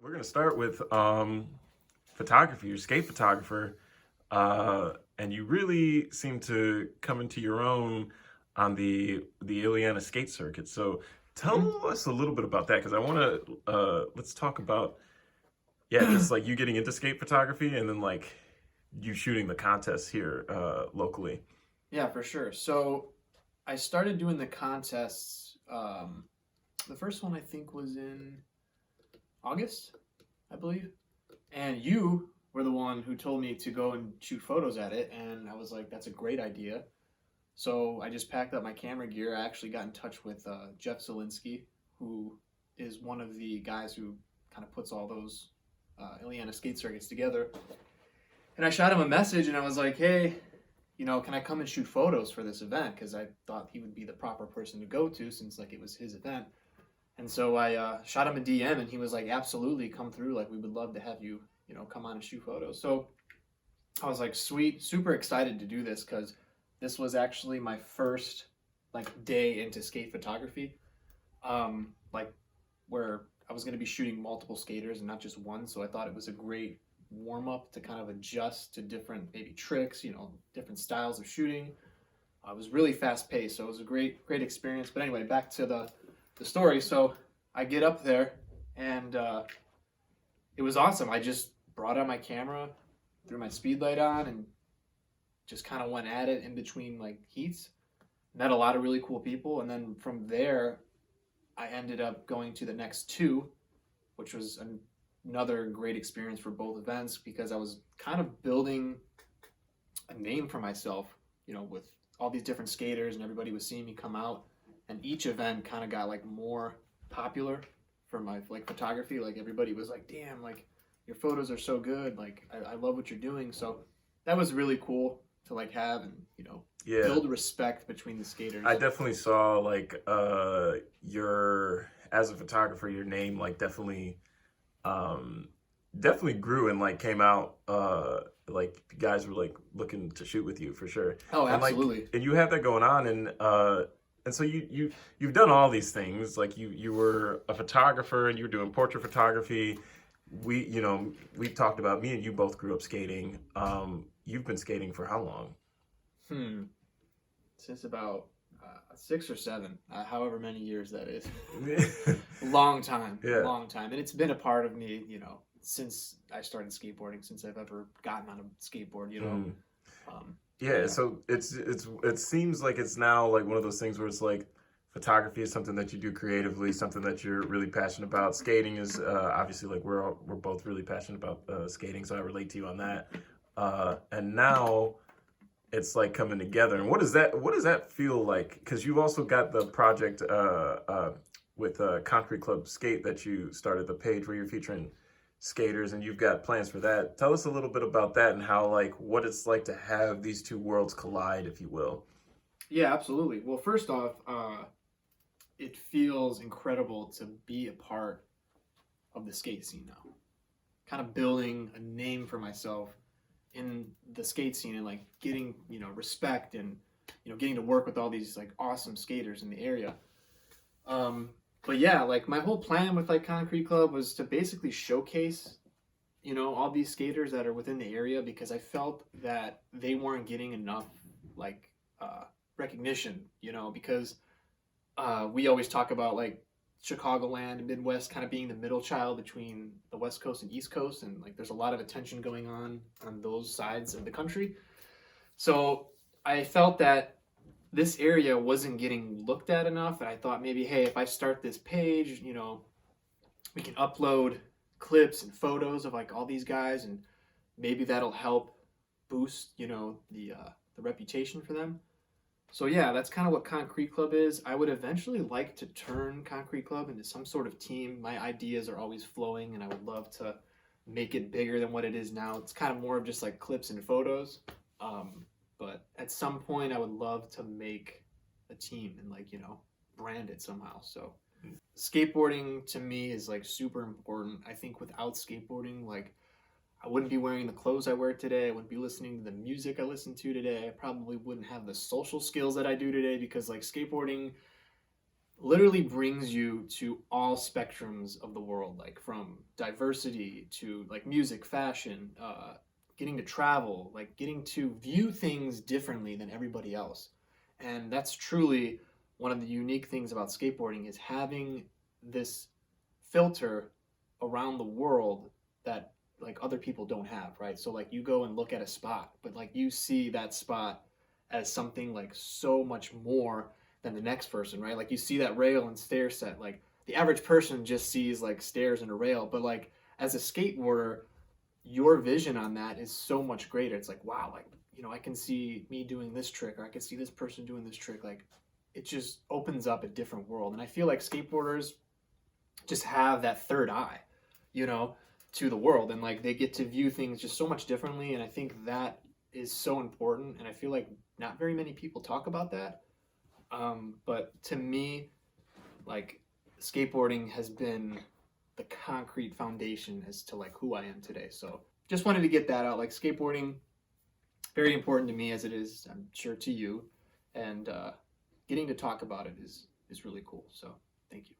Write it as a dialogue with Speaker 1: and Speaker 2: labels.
Speaker 1: We're gonna start with photography. You're a skate photographer, and you really seem to come into your own on the Ileana skate circuit. So
Speaker 2: Mhm.
Speaker 1: tell us a little bit about that, because I want to let's talk about just like you getting into skate photography, and then like you shooting the contests here locally.
Speaker 2: Yeah, for sure. So I started doing the contests. The first one I think was in August, I believe. And you were the one who told me to go and shoot photos at it. And I was like, that's a great idea. So I just packed up my camera gear. I actually got in touch with Jeff Zielinski, who is one of the guys who kind of puts all those Ileana skate circuits together. And I shot him a message and I was like, hey, can I come and shoot photos for this event? Because I thought he would be the proper person to go to since like it was his event. And so I shot him a DM and he was like, absolutely, come through. Like we would love to have you, come on and shoot photos. So I was like, sweet, super excited to do this because this was actually my first like day into skate photography. Like where I was going to be shooting multiple skaters and not just one. So I thought it was a great warm up to kind of adjust to different maybe tricks, different styles of shooting. It was really fast paced, so it was a great experience. But anyway, back to the story. So I get up there, and it was awesome. I just brought out my camera, threw my speed light on, and just kind of went at it in between like heats. Met a lot of really cool people, and then from there, I ended up going to the next two, which was another great experience for both events because I was kind of building a name for myself, with all these different skaters and everybody was seeing me come out. And each event kind of got like more popular for my like photography. Like everybody was like, damn, like your photos are so good. Like I love what you're doing. So that was really cool to like have and,
Speaker 1: Yeah,
Speaker 2: build respect between the
Speaker 1: I
Speaker 2: skaters.
Speaker 1: definitely saw like your as a photographer, your name like um definitely grew and like came out like guys were like looking to shoot with you for sure.
Speaker 2: Oh,
Speaker 1: And like
Speaker 2: absolutely.
Speaker 1: and you have that going on, and so you've done all these things. Like you were a photographer and you were doing portrait photography. We talked about me and you both grew up skating. You've been skating for how long?
Speaker 2: Hmm. Since about 6 or 7, however many years that is. Long time,
Speaker 1: Yeah.
Speaker 2: long time, and it's been a part of me, since I started skateboarding, since I've ever gotten on a skateboard.
Speaker 1: Mhm.
Speaker 2: So
Speaker 1: Yeah,
Speaker 2: yeah,
Speaker 1: so it seems like it's now like one of those things where it's like photography is something that you do creatively, something that you're really passionate about. Skating is obviously like we're both really passionate about skating, so I relate to you on that. And now it's like coming together. And what does that feel like? Because you've also got the project with Concrete Club Skate that you started, the page where you're featuring skaters, and you've got plans for that. Tell us a little bit about that and how like what it's like to have these two worlds collide, if you will.
Speaker 2: yeah, absolutely. Well, first off, it feels incredible to be a part of the skate scene now. Kind of building a name for myself in the skate scene and like getting respect and getting to work with all these like awesome skaters in the area. Um, but yeah, like my whole plan with like Concrete Club was to basically showcase all these skaters that are within the area because I felt that they weren't getting enough like recognition, because we always talk about like Chicagoland and Midwest kind of being the middle child between the West Coast and East Coast, and like there's a lot of attention going on those sides of the country. So I felt that this area wasn't getting looked at enough, and I thought maybe, hey, if I start this page, we can upload clips and photos of like all these guys, and maybe that'll help boost, the reputation for them. So yeah, that's kind of what Concrete Club is. I would eventually like to turn Concrete Club into some sort of team. My ideas are always flowing, and I would love to make it bigger than what it is now. It's kind of more of just like clips and photos. But at some point, I would love to make a team and like brand it somehow. So skateboarding to me is like super important. I think without skateboarding, like I wouldn't be wearing the clothes I wear today. I wouldn't be listening to the music I listen to today. I probably wouldn't have the social skills that I do today because like skateboarding literally brings you to all spectrums of the world, like from diversity to like music, fashion, getting to travel, like getting to view things differently than everybody else. And that's truly one of the unique things about skateboarding, is having this filter around the world that like other people don't have, right? So like you go and look at a spot, but like you see that spot as something like so much more than the next person, right? Like you see that rail and stair set. Like the average person just sees like stairs and a rail, but like as a skateboarder, your vision on that is so much greater. It's like, wow, like, you know, I can see me doing this trick, or I can see this person doing this trick. Like it just opens up a different world. And I feel like skateboarders just have that third eye, you know, to the world, and like they get to view things just so much differently. And I think that is so important. And I feel like not very many people talk about that. But to me, like skateboarding has been the concrete foundation as to like who I am today. So just wanted to get that out. Like skateboarding, very important to me, as it is, I'm sure, to you. And getting to talk about it is really cool. So thank you.